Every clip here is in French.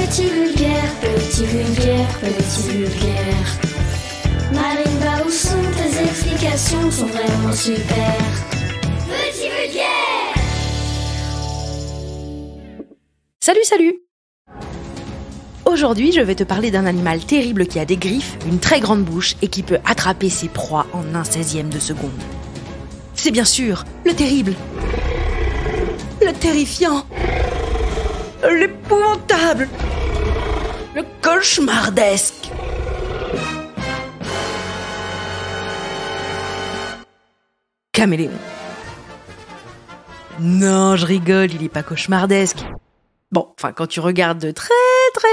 petit vulgaire, petit vulgaire. Marimba, où sont tes explications, sont vraiment super. Petit vulgaire. Salut! Aujourd'hui, je vais te parler d'un animal terrible qui a des griffes, une très grande bouche et qui peut attraper ses proies en 1/16e de seconde. C'est bien sûr le terrible, le terrifiant, l'épouvantable, le cauchemardesque. Caméléon. Non, je rigole, il est pas cauchemardesque. Bon, enfin, quand tu regardes de très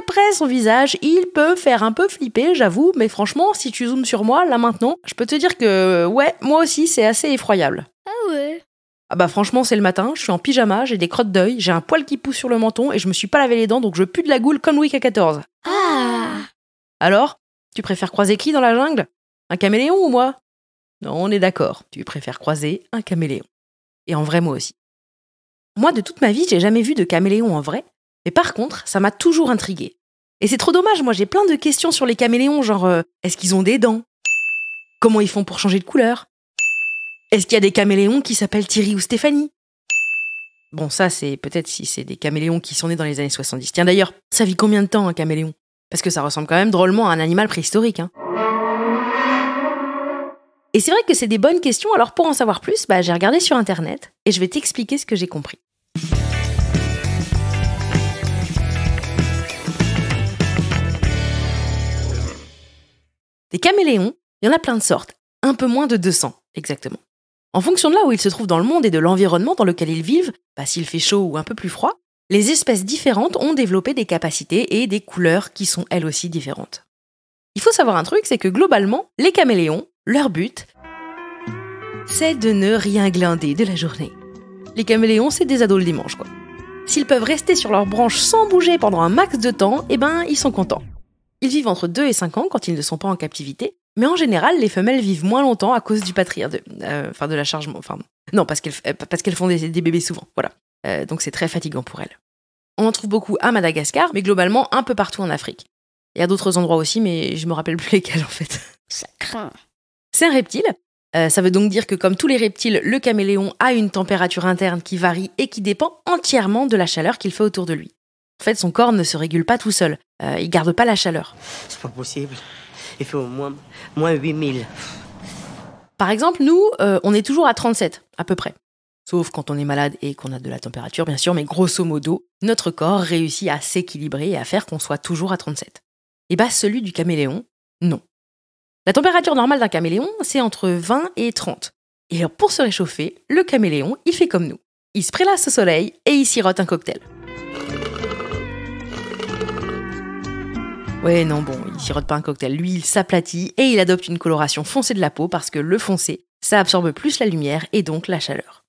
près son visage, il peut faire un peu flipper, j'avoue, mais franchement, si tu zoomes sur moi, là maintenant, je peux te dire que, ouais, moi aussi, c'est assez effroyable. Ah ouais? Ah bah franchement, c'est le matin, je suis en pyjama, j'ai des crottes d'œil, j'ai un poil qui pousse sur le menton et je me suis pas lavé les dents, donc je pue de la goule comme Louis XIV. Ah! Alors, tu préfères croiser qui dans la jungle? Un caméléon ou moi? Non, on est d'accord, tu préfères croiser un caméléon. Et en vrai, moi aussi. Moi, de toute ma vie, j'ai jamais vu de caméléon en vrai, mais par contre, ça m'a toujours intriguée. Et c'est trop dommage, moi j'ai plein de questions sur les caméléons, genre est-ce qu'ils ont des dents? Comment ils font pour changer de couleur? Est-ce qu'il y a des caméléons qui s'appellent Thierry ou Stéphanie? Bon, ça c'est peut-être si c'est des caméléons qui sont nés dans les années 70. Tiens d'ailleurs, ça vit combien de temps un caméléon? Parce que ça ressemble quand même drôlement à un animal préhistorique, hein. Et c'est vrai que c'est des bonnes questions, alors pour en savoir plus, j'ai regardé sur internet et je vais t'expliquer ce que j'ai compris. Des caméléons, il y en a plein de sortes, un peu moins de 200 exactement. En fonction de là où ils se trouvent dans le monde et de l'environnement dans lequel ils vivent, s'il fait chaud ou un peu plus froid, les espèces différentes ont développé des capacités et des couleurs qui sont elles aussi différentes. Il faut savoir un truc, c'est que globalement, les caméléons, leur but, c'est de ne rien glander de la journée. Les caméléons, c'est des ados le dimanche, quoi. S'ils peuvent rester sur leurs branches sans bouger pendant un max de temps, ils sont contents. Ils vivent entre 2 et 5 ans quand ils ne sont pas en captivité, mais en général, les femelles vivent moins longtemps à cause du de la chargement. Non, parce qu'elles font des bébés souvent, voilà. Donc c'est très fatigant pour elles. On en trouve beaucoup à Madagascar, mais globalement un peu partout en Afrique. Il y a d'autres endroits aussi, mais je me rappelle plus lesquels en fait. Ça craint. C'est un reptile. Ça veut donc dire que comme tous les reptiles, le caméléon a une température interne qui varie et qui dépend entièrement de la chaleur qu'il fait autour de lui. En fait, son corps ne se régule pas tout seul. Il garde pas la chaleur. C'est pas possible. Il fait au moins 8000. Par exemple, nous, on est toujours à 37, à peu près. Sauf quand on est malade et qu'on a de la température, bien sûr, mais grosso modo, notre corps réussit à s'équilibrer et à faire qu'on soit toujours à 37. Et celui du caméléon, non. La température normale d'un caméléon, c'est entre 20 et 30. Et alors, pour se réchauffer, le caméléon, il fait comme nous. Il se prélasse au soleil et il sirote un cocktail. Ouais, non, bon, il sirote pas un cocktail. Lui, il s'aplatit et il adopte une coloration foncée de la peau parce que le foncé, ça absorbe plus la lumière et donc la chaleur.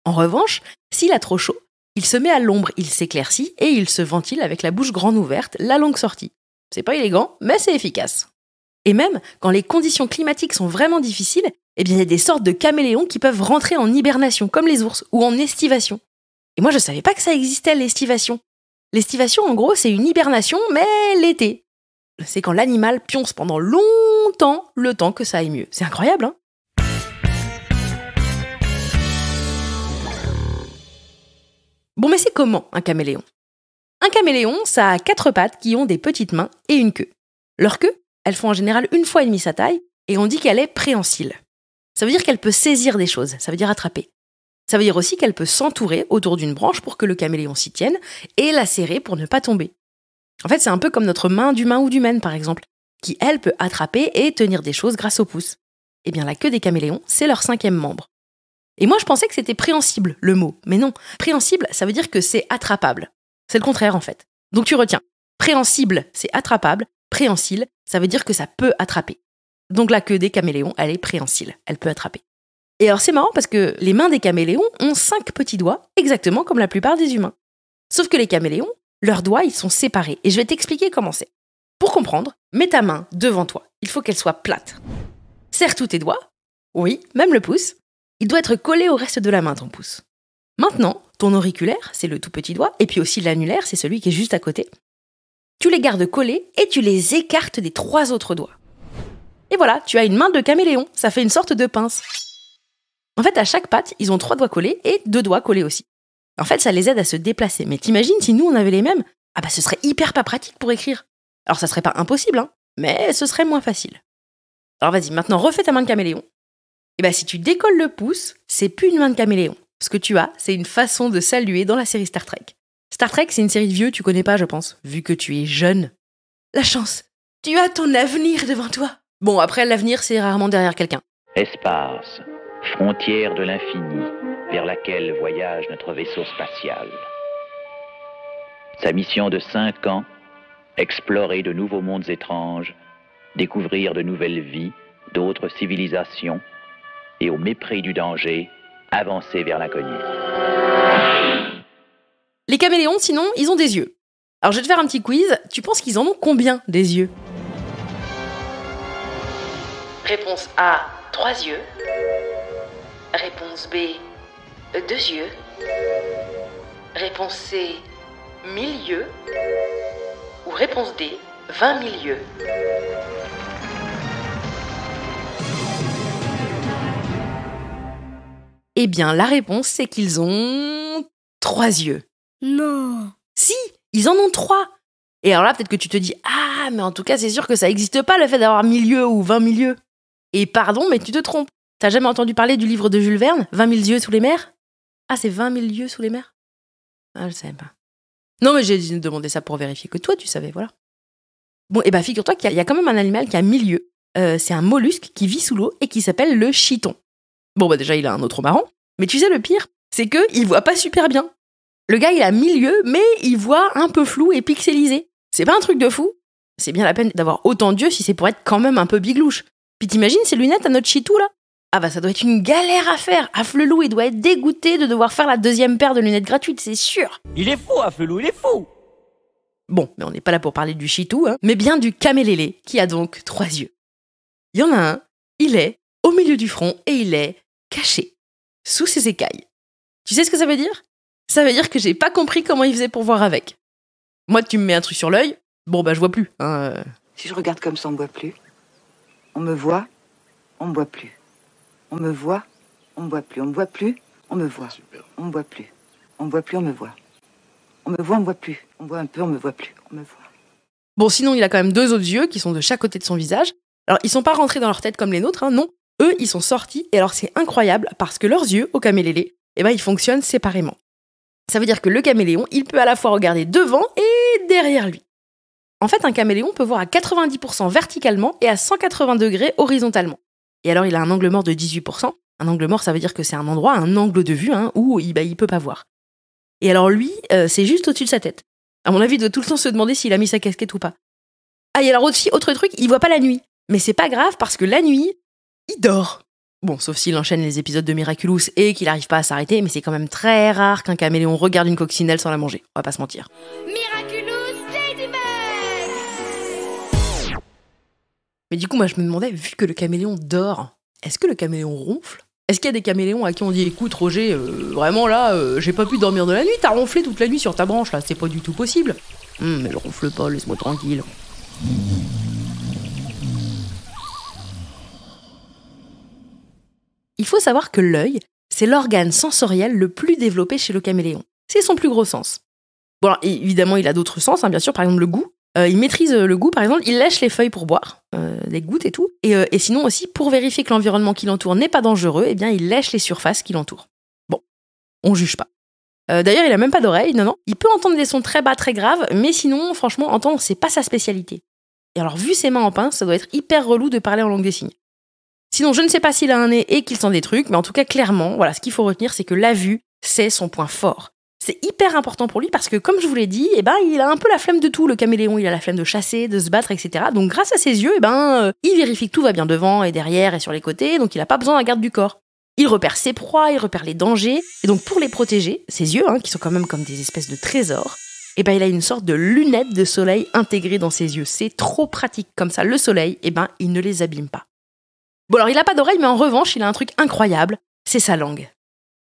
En revanche, s'il a trop chaud, il se met à l'ombre, il s'éclaircit et il se ventile avec la bouche grande ouverte, la langue sortie. C'est pas élégant, mais c'est efficace. Et même, quand les conditions climatiques sont vraiment difficiles, il y a des sortes de caméléons qui peuvent rentrer en hibernation, comme les ours, ou en estivation. Et moi, je savais pas que ça existait, l'estivation. L'estivation, en gros, c'est une hibernation, mais l'été. C'est quand l'animal pionce pendant longtemps le temps que ça aille mieux. C'est incroyable, hein? Bon, mais c'est comment, un caméléon? Un caméléon, ça a 4 pattes qui ont des petites mains et une queue. Leur queue, elles font en général 1,5 fois sa taille, et on dit qu'elle est préhensile. Ça veut dire qu'elle peut saisir des choses, ça veut dire attraper. Ça veut dire aussi qu'elle peut s'entourer autour d'une branche pour que le caméléon s'y tienne, et la serrer pour ne pas tomber. En fait, c'est un peu comme notre main d'humain ou d'humaine, par exemple, qui, elle, peut attraper et tenir des choses grâce au pouce. La queue des caméléons, c'est leur 5e membre. Et moi, je pensais que c'était préhensible, le mot. Mais non, préhensible, ça veut dire que c'est attrapable. C'est le contraire, en fait. Donc tu retiens. Préhensible, c'est attrapable. Préhensile, ça veut dire que ça peut attraper. Donc la queue des caméléons, elle est préhensile. Elle peut attraper. Et alors, c'est marrant parce que les mains des caméléons ont 5 petits doigts, exactement comme la plupart des humains. Sauf que les caméléons, leurs doigts, ils sont séparés. Et je vais t'expliquer comment c'est. Pour comprendre, mets ta main devant toi. Il faut qu'elle soit plate. Serre tous tes doigts. Oui, même le pouce. Il doit être collé au reste de la main, ton pouce. Maintenant, ton auriculaire, c'est le tout petit doigt, et puis aussi l'annulaire, c'est celui qui est juste à côté. tu les gardes collés et tu les écartes des 3 autres doigts. Et voilà, tu as une main de caméléon, ça fait une sorte de pince. En fait, à chaque patte, ils ont 3 doigts collés et 2 doigts collés aussi. En fait, ça les aide à se déplacer. Mais t'imagines si nous, on avait les mêmes? Ah bah ce serait hyper pas pratique pour écrire. Alors ça serait pas impossible, hein, mais ce serait moins facile. Alors vas-y, maintenant refais ta main de caméléon. Et bah si tu décolles le pouce, c'est plus une main de caméléon. Ce que tu as, c'est une façon de saluer dans la série Star Trek. Star Trek, c'est une série de vieux, tu connais pas, je pense, vu que tu es jeune. La chance, tu as ton avenir devant toi. Bon, après, l'avenir, c'est rarement derrière quelqu'un. Espace, frontière de l'infini, vers laquelle voyage notre vaisseau spatial. Sa mission de 5 ans, explorer de nouveaux mondes étranges, découvrir de nouvelles vies, d'autres civilisations, et au mépris du danger, avancer vers l'inconnu. Les caméléons, sinon, ils ont des yeux. Alors, je vais te faire un petit quiz. Tu penses qu'ils en ont combien, des yeux? Réponse A, 3 yeux. Réponse B, 2 yeux. Réponse C, 1000 yeux. Ou réponse D, 20 000 yeux. Eh bien, la réponse, c'est qu'ils ont 3 yeux. Non. Si, ils en ont 3. Et alors là, peut-être que tu te dis « Ah, mais en tout cas, c'est sûr que ça n'existe pas, le fait d'avoir 1000 yeux ou 20 000 yeux. » Et pardon, mais tu te trompes. T'as jamais entendu parler du livre de Jules Verne, 20 000 yeux sous les mers? Ah, c'est 20 000 yeux sous les mers? Ah, je savais pas. Non, mais j'ai demandé ça pour vérifier que toi, tu savais, voilà. Bon, et bah figure-toi qu'il y a quand même un animal qui a 1000 yeux. C'est un mollusque qui vit sous l'eau et qui s'appelle le chiton. Bon, bah déjà, il a un autre marrant. Mais tu sais, le pire, c'est qu'il voit pas super bien. Le gars, il a 1000 yeux, mais il voit un peu flou et pixelisé. C'est pas un truc de fou. C'est bien la peine d'avoir autant d'yeux si c'est pour être quand même un peu biglouche. Puis t'imagines ces lunettes à notre chitou, là? Ah bah ça doit être une galère à faire. Afflelou, il doit être dégoûté de devoir faire la 2e paire de lunettes gratuites, c'est sûr. Il est fou, Afflelou, il est fou. Bon, mais on n'est pas là pour parler du chitou, hein, mais bien du camélélé, qui a donc 3 yeux. Il y en a un, il est au milieu du front et il est caché, sous ses écailles. Tu sais ce que ça veut dire? Ça veut dire que j'ai pas compris comment il faisait pour voir avec. Moi, tu me mets un truc sur l'œil, bon bah je vois plus. Hein. Si je regarde comme ça, on me voit plus. On me voit, on me voit plus. On me voit, on me voit plus. On me voit plus, on me voit. On me voit plus. On me voit plus, on me voit. On me voit, on me voit plus. On me voit un peu, on me voit plus. On me voit. Bon, sinon, il a quand même 2 autres yeux qui sont de chaque côté de son visage. Alors, ils sont pas rentrés dans leur tête comme les nôtres, hein, non. Eux, ils sont sortis, et alors c'est incroyable, parce que leurs yeux, au camélélé, eh ben, ils fonctionnent séparément. Ça veut dire que le caméléon, il peut à la fois regarder devant et derrière lui. En fait, un caméléon peut voir à 90% verticalement et à 180 degrés horizontalement. Et alors, il a un angle mort de 18%. Un angle mort, ça veut dire que c'est un endroit, un angle de vue, hein, où il peut pas voir. Et alors lui, c'est juste au-dessus de sa tête. À mon avis, il doit tout le temps se demander s'il a mis sa casquette ou pas. Ah, et alors aussi, autre truc, il voit pas la nuit. Mais c'est pas grave, parce que la nuit, il dort. Bon, sauf s'il enchaîne les épisodes de Miraculous et qu'il arrive pas à s'arrêter, mais c'est quand même très rare qu'un caméléon regarde une coccinelle sans la manger. On va pas se mentir. Miraculous Ladybug. Mais du coup, moi, je me demandais, vu que le caméléon dort, est-ce que le caméléon ronfle? Est-ce qu'il y a des caméléons à qui on dit « Écoute, Roger, vraiment là, j'ai pas pu dormir de la nuit, t'as ronflé toute la nuit sur ta branche, là, c'est pas du tout possible. Mais je ronfle pas, laisse-moi tranquille. » Il faut savoir que l'œil, c'est l'organe sensoriel le plus développé chez le caméléon. C'est son plus gros sens. Bon, alors, évidemment, il a d'autres sens, hein, bien sûr, par exemple le goût. Il maîtrise le goût, par exemple, il lèche les feuilles pour boire, les gouttes et tout. Et sinon aussi, pour vérifier que l'environnement qui l'entoure n'est pas dangereux, eh bien, il lèche les surfaces qui l'entourent. Bon, on juge pas. D'ailleurs, il a même pas d'oreille, non. Il peut entendre des sons très bas, très graves, mais sinon, franchement, entendre, c'est pas sa spécialité. Et alors, vu ses mains en pince, ça doit être hyper relou de parler en langue des signes. Sinon, je ne sais pas s'il a un nez et qu'il sent des trucs, mais en tout cas, clairement, voilà, ce qu'il faut retenir, c'est que la vue, c'est son point fort. C'est hyper important pour lui parce que, comme je vous l'ai dit, eh ben, il a un peu la flemme de tout, le caméléon. Il a la flemme de chasser, de se battre, etc. Donc, grâce à ses yeux, eh ben, il vérifie que tout va bien devant et derrière et sur les côtés, donc il n'a pas besoin d'un garde du corps. Il repère ses proies, il repère les dangers, et donc pour les protéger, ses yeux, hein, qui sont quand même comme des espèces de trésors, eh ben, il a une sorte de lunette de soleil intégrée dans ses yeux. C'est trop pratique. Comme ça, le soleil, eh ben, il ne les abîme pas. Bon, alors, il n'a pas d'oreille, mais en revanche, il a un truc incroyable, c'est sa langue.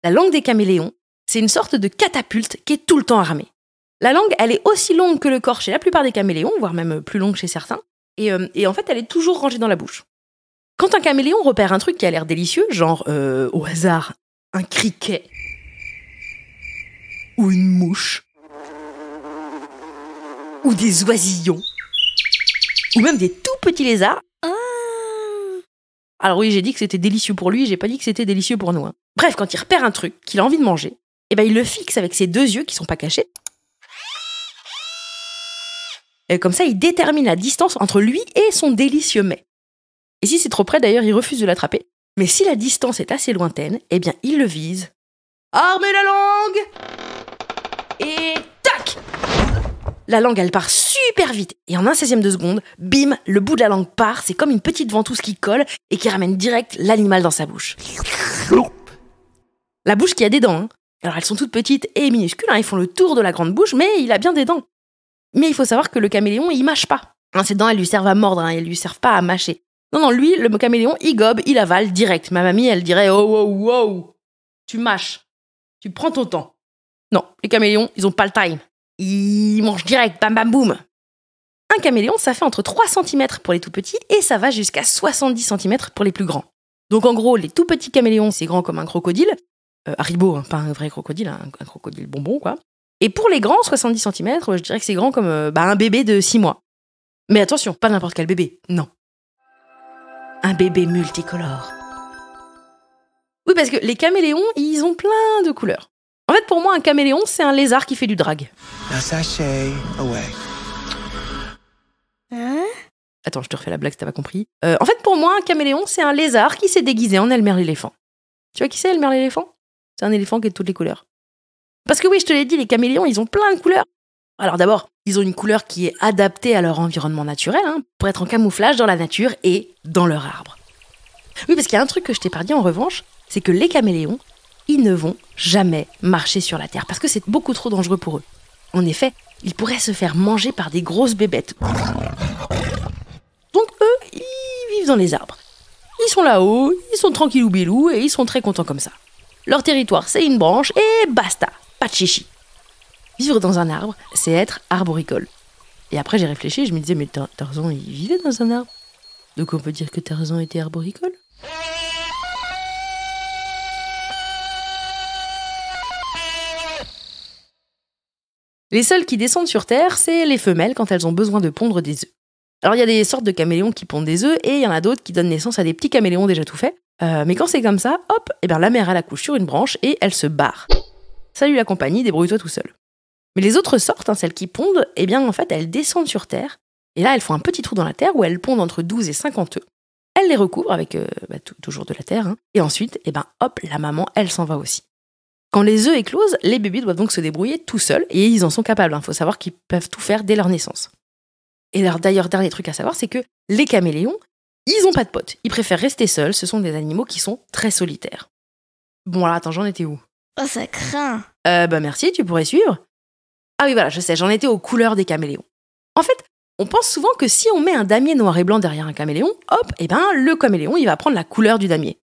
La langue des caméléons, c'est une sorte de catapulte qui est tout le temps armée. La langue, elle est aussi longue que le corps chez la plupart des caméléons, voire même plus longue chez certains. Et en fait, elle est toujours rangée dans la bouche. Quand un caméléon repère un truc qui a l'air délicieux, genre, au hasard, un criquet, ou une mouche, ou des oisillons, ou même des tout petits lézards. Alors oui, j'ai dit que c'était délicieux pour lui, j'ai pas dit que c'était délicieux pour nous. Bref, quand il repère un truc qu'il a envie de manger, eh ben il le fixe avec ses 2 yeux qui sont pas cachés. Et comme ça, il détermine la distance entre lui et son délicieux mets. Et si c'est trop près, d'ailleurs, il refuse de l'attraper. Mais si la distance est assez lointaine, eh bien, il le vise. Armez la langue! Et tac! La langue, elle part super vite. Et en 1/16e de seconde, bim, le bout de la langue part. C'est comme une petite ventouse qui colle et qui ramène direct l'animal dans sa bouche. La bouche qui a des dents. Hein. Alors, elles sont toutes petites et minuscules. Hein. Ils font le tour de la grande bouche, mais il a bien des dents. Mais il faut savoir que le caméléon, il mâche pas. Hein, ses dents, elles lui servent à mordre. Hein, elles lui servent pas à mâcher. Non, lui, le caméléon, il gobe, il avale direct. Ma mamie, elle dirait « Oh, wow, wow, tu mâches. Tu prends ton temps. » Non, les caméléons, ils ont pas le time. Ils mangent direct, bam, bam, boum. Un caméléon, ça fait entre 3 cm pour les tout petits et ça va jusqu'à 70 cm pour les plus grands. Donc en gros, les tout petits caméléons, c'est grand comme un crocodile. Haribo, hein, pas un vrai crocodile, un crocodile bonbon, quoi. Et pour les grands, 70 cm, je dirais que c'est grand comme un bébé de 6 mois. Mais attention, pas n'importe quel bébé, non. Un bébé multicolore. Oui, parce que les caméléons, ils ont plein de couleurs. En fait, pour moi, un caméléon, c'est un lézard qui fait du drag. Now sashay away. Hein? Attends, je te refais la blague si t'as pas compris. En fait, pour moi, un caméléon, c'est un lézard qui s'est déguisé en Elmer l'éléphant. Tu vois qui c'est, Elmer l'éléphant? C'est un éléphant qui est de toutes les couleurs. Parce que oui, je te l'ai dit, les caméléons, ils ont plein de couleurs. Alors d'abord, ils ont une couleur qui est adaptée à leur environnement naturel, hein, pour être en camouflage dans la nature et dans leur arbre. Oui, parce qu'il y a un truc que je t'ai pas dit en revanche, c'est que les caméléons, ils ne vont jamais marcher sur la terre, parce que c'est beaucoup trop dangereux pour eux. En effet, ils pourraient se faire manger par des grosses bébêtes. Donc eux, ils vivent dans les arbres. Ils sont là-haut, ils sont tranquillou bilou et ils sont très contents comme ça. Leur territoire, c'est une branche et basta, pas de chichi. Vivre dans un arbre, c'est être arboricole. Et après, j'ai réfléchi, je me disais, mais Tarzan, il vivait dans un arbre. Donc on peut dire que Tarzan était arboricole. Les seuls qui descendent sur Terre, c'est les femelles quand elles ont besoin de pondre des œufs. Alors il y a des sortes de caméléons qui pondent des œufs et il y en a d'autres qui donnent naissance à des petits caméléons déjà tout faits. Mais quand c'est comme ça, hop, et bien la mère elle accouche sur une branche et elle se barre. Salut la compagnie, débrouille-toi tout seul. Mais les autres sortes, hein, celles qui pondent, eh bien en fait elles descendent sur Terre et là elles font un petit trou dans la terre où elles pondent entre 12 et 50 œufs. Elles les recouvrent avec toujours de la terre hein, et ensuite, eh ben hop, la maman elle s'en va aussi. Quand les œufs éclosent, les bébés doivent donc se débrouiller tout seuls et ils en sont capables. Il faut savoir qu'ils peuvent tout faire dès leur naissance. Et d'ailleurs, dernier truc à savoir, c'est que les caméléons, ils n'ont pas de potes. Ils préfèrent rester seuls. Ce sont des animaux qui sont très solitaires. Bon, alors attends, j'en étais où? Oh, ça craint. Merci, tu pourrais suivre. Ah oui, voilà, je sais, j'en étais aux couleurs des caméléons. En fait, on pense souvent que si on met un damier noir et blanc derrière un caméléon, hop, eh ben le caméléon, il va prendre la couleur du damier.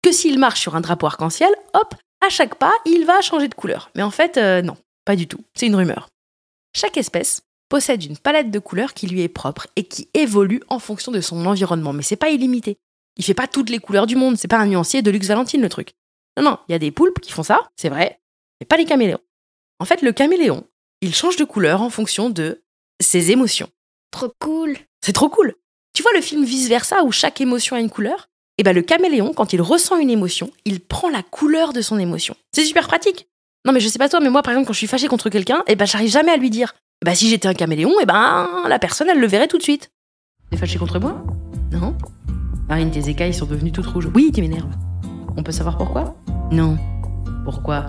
Que s'il marche sur un drapeau arc-en-ciel, hop, à chaque pas, il va changer de couleur. Mais en fait, non, pas du tout. C'est une rumeur. Chaque espèce possède une palette de couleurs qui lui est propre et qui évolue en fonction de son environnement. Mais c'est pas illimité. Il fait pas toutes les couleurs du monde. C'est pas un nuancier de Lux Valentine, le truc. Non, il y a des poulpes qui font ça, c'est vrai, mais pas les caméléons. En fait, le caméléon, il change de couleur en fonction de ses émotions. Trop cool. C'est trop cool. Tu vois le film Vice Versa où chaque émotion a une couleur? Et ben le caméléon, quand il ressent une émotion, il prend la couleur de son émotion. C'est super pratique. Non mais je sais pas toi, mais moi par exemple quand je suis fâchée contre quelqu'un, et ben j'arrive jamais à lui dire. Bah si j'étais un caméléon, et ben la personne elle le verrait tout de suite. T'es fâchée contre moi? Non. Marine, tes écailles sont devenues toutes rouges. Oui, tu m'énerves. On peut savoir pourquoi? Non. Pourquoi?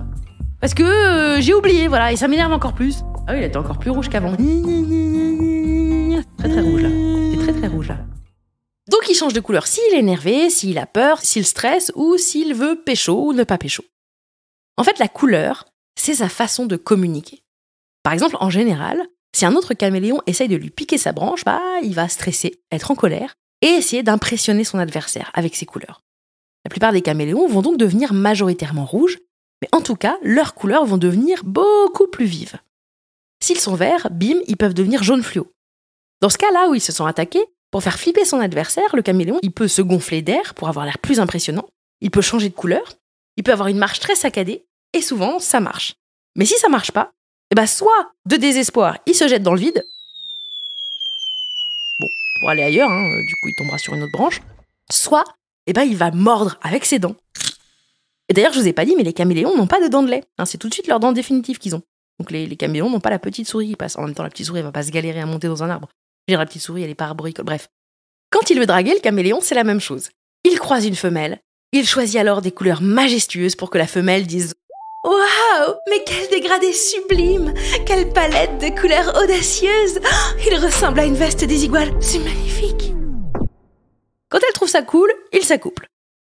Parce que j'ai oublié, voilà, et ça m'énerve encore plus. Ah oui, il était encore plus rouge qu'avant. Très très rouge là. C'est très très rouge là. Donc il change de couleur s'il est énervé, s'il a peur, s'il stresse ou s'il veut pécho ou ne pas pécho. En fait, la couleur, c'est sa façon de communiquer. Par exemple, en général, si un autre caméléon essaye de lui piquer sa branche, bah, il va stresser, être en colère et essayer d'impressionner son adversaire avec ses couleurs. La plupart des caméléons vont donc devenir majoritairement rouges, mais en tout cas, leurs couleurs vont devenir beaucoup plus vives. S'ils sont verts, bim, ils peuvent devenir jaune fluo. Dans ce cas-là où ils se sont attaqués, pour faire flipper son adversaire, le caméléon, il peut se gonfler d'air pour avoir l'air plus impressionnant, il peut changer de couleur, il peut avoir une marche très saccadée, et souvent, ça marche. Mais si ça marche pas, soit de désespoir, il se jette dans le vide. Bon, pour aller ailleurs, du coup, il tombera sur une autre branche. Soit, il va mordre avec ses dents. Et d'ailleurs, je vous ai pas dit, mais les caméléons n'ont pas de dents de lait. C'est tout de suite leurs dents définitives qu'ils ont. Donc les caméléons n'ont pas la petite souris qui passe. En même temps, la petite souris, elle va pas se galérer à monter dans un arbre. La petite souris, elle est pas arboricole. Bref. Quand il veut draguer, le caméléon, c'est la même chose. Il croise une femelle. Il choisit alors des couleurs majestueuses pour que la femelle dise « Waouh, mais quel dégradé sublime! Quelle palette de couleurs audacieuses! Il ressemble à une veste des iguales, c'est magnifique !» Quand elle trouve ça cool, il s'accouple.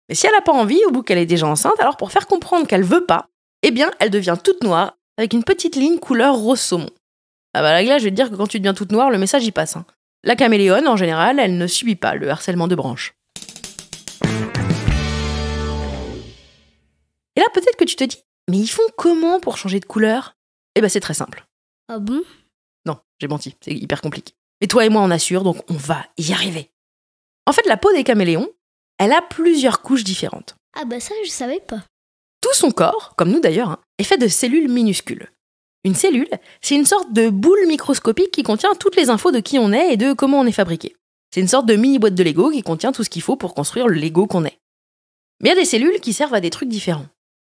Mais si elle n'a pas envie, au bout qu'elle est déjà enceinte, alors pour faire comprendre qu'elle veut pas, elle devient toute noire, avec une petite ligne couleur rose saumon. Ah là, je vais te dire que quand tu deviens toute noire, le message y passe. La caméléone, en général, elle ne subit pas le harcèlement de branches. Et là, peut-être que tu te dis, mais ils font comment pour changer de couleur ? C'est très simple. Ah bon ? Non, j'ai menti, c'est hyper compliqué. Mais toi et moi, on assure, donc on va y arriver. En fait, la peau des caméléons, elle a plusieurs couches différentes. Ah ça, je savais pas. Tout son corps, comme nous d'ailleurs, est fait de cellules minuscules. Une cellule, c'est une sorte de boule microscopique qui contient toutes les infos de qui on est et de comment on est fabriqué. C'est une sorte de mini-boîte de Lego qui contient tout ce qu'il faut pour construire le Lego qu'on est. Mais il y a des cellules qui servent à des trucs différents.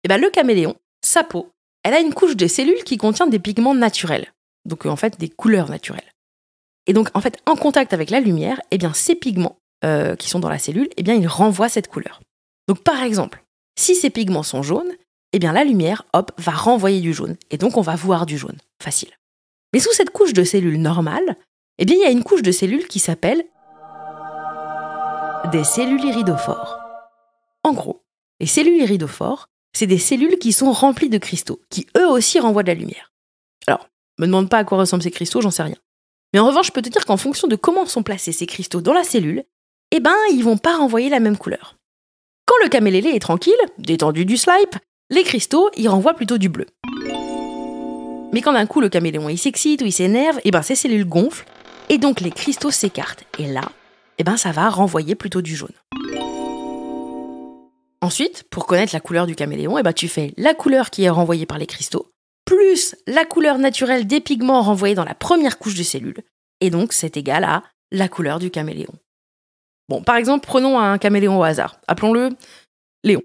Le caméléon, sa peau, elle a une couche de cellules qui contient des pigments naturels. Donc en fait, des couleurs naturelles. Et donc en fait, en contact avec la lumière, ces pigments qui sont dans la cellule, ils renvoient cette couleur. Donc par exemple, si ces pigments sont jaunes, la lumière, va renvoyer du jaune. Et donc, on va voir du jaune. Facile. Mais sous cette couche de cellules normales, il y a une couche de cellules qui s'appelle des cellules iridophores. En gros, les cellules iridophores, c'est des cellules qui sont remplies de cristaux, qui eux aussi renvoient de la lumière. Alors, me demande pas à quoi ressemblent ces cristaux, j'en sais rien. Mais en revanche, je peux te dire qu'en fonction de comment sont placés ces cristaux dans la cellule, ils vont pas renvoyer la même couleur. Quand le camélélé est tranquille, détendu du slipe, les cristaux, ils renvoient plutôt du bleu. Mais quand d'un coup le caméléon il s'excite ou il s'énerve, ces cellules gonflent et donc les cristaux s'écartent. Et là, ça va renvoyer plutôt du jaune. Ensuite, pour connaître la couleur du caméléon, tu fais la couleur qui est renvoyée par les cristaux, plus la couleur naturelle des pigments renvoyés dans la première couche de cellules. Et donc c'est égal à la couleur du caméléon. Bon, par exemple, prenons un caméléon au hasard. Appelons-le Léon.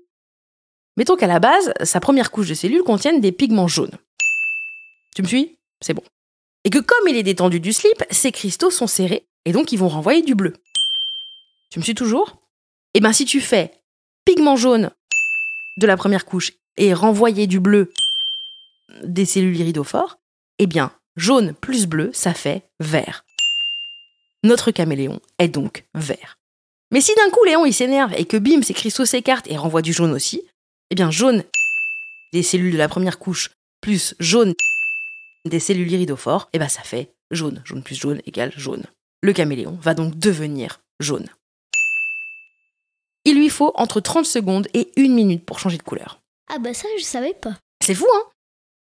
Mettons qu'à la base, sa première couche de cellules contienne des pigments jaunes. Tu me suis ? C'est bon. Et que comme il est détendu du slip, ses cristaux sont serrés, et donc ils vont renvoyer du bleu. Tu me suis toujours ? Si tu fais pigment jaune de la première couche et renvoyer du bleu des cellules iridophores, jaune plus bleu, ça fait vert. Notre caméléon est donc vert. Mais si d'un coup Léon il s'énerve et que bim, ses cristaux s'écartent et renvoient du jaune aussi, jaune des cellules de la première couche plus jaune des cellules iridophores, ça fait jaune. Jaune plus jaune égale jaune. Le caméléon va donc devenir jaune. Il lui faut entre 30 secondes et 1 minute pour changer de couleur. Ah ça, je savais pas. C'est fou, hein ?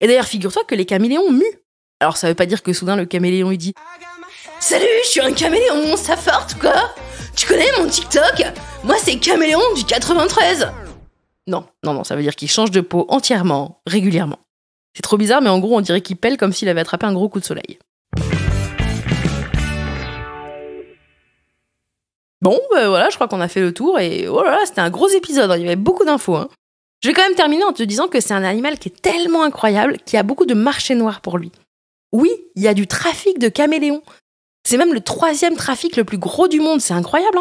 Et d'ailleurs, figure-toi que les caméléons muent. Alors ça veut pas dire que soudain le caméléon il dit « Salut, je suis un caméléon, ça forte quoi ? Tu connais mon TikTok ? Moi c'est caméléon du 93 !» Non, ça veut dire qu'il change de peau entièrement, régulièrement. C'est trop bizarre, mais en gros, on dirait qu'il pèle comme s'il avait attrapé un gros coup de soleil. Bon, voilà, je crois qu'on a fait le tour, et oh là là, c'était un gros épisode, il y avait beaucoup d'infos. Je vais quand même terminer en te disant que c'est un animal qui est tellement incroyable qu'il y a beaucoup de marché noir pour lui. Oui, il y a du trafic de caméléons. C'est même le 3e trafic le plus gros du monde, c'est incroyable.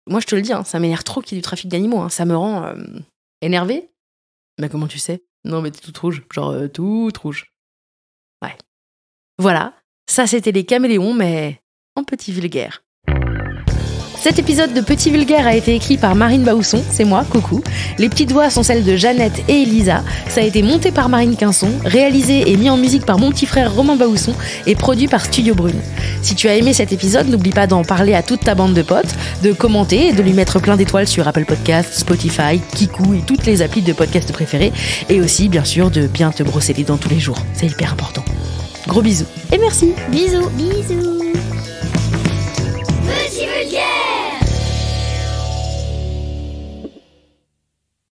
Moi, je te le dis, ça m'énerve trop qu'il y ait du trafic d'animaux, ça me rend... énervé ? Comment tu sais ? Non, mais t'es toute rouge. Genre, toute rouge. Ouais. Voilà. Ça, c'était les caméléons, mais en petit vulgaire. Cet épisode de Petit Vulgaire a été écrit par Marine Baousson, c'est moi, coucou. Les petites voix sont celles de Jeannette et Elisa. Ça a été monté par Marine Quinson, réalisé et mis en musique par mon petit frère Romain Baousson et produit par Studio Brune. Si tu as aimé cet épisode, n'oublie pas d'en parler à toute ta bande de potes, de commenter et de lui mettre plein d'étoiles sur Apple Podcasts, Spotify, Kiku et toutes les applis de podcast préférées. Et aussi, bien sûr, de bien te brosser les dents tous les jours. C'est hyper important. Gros bisous et merci. Bisous. Bisous.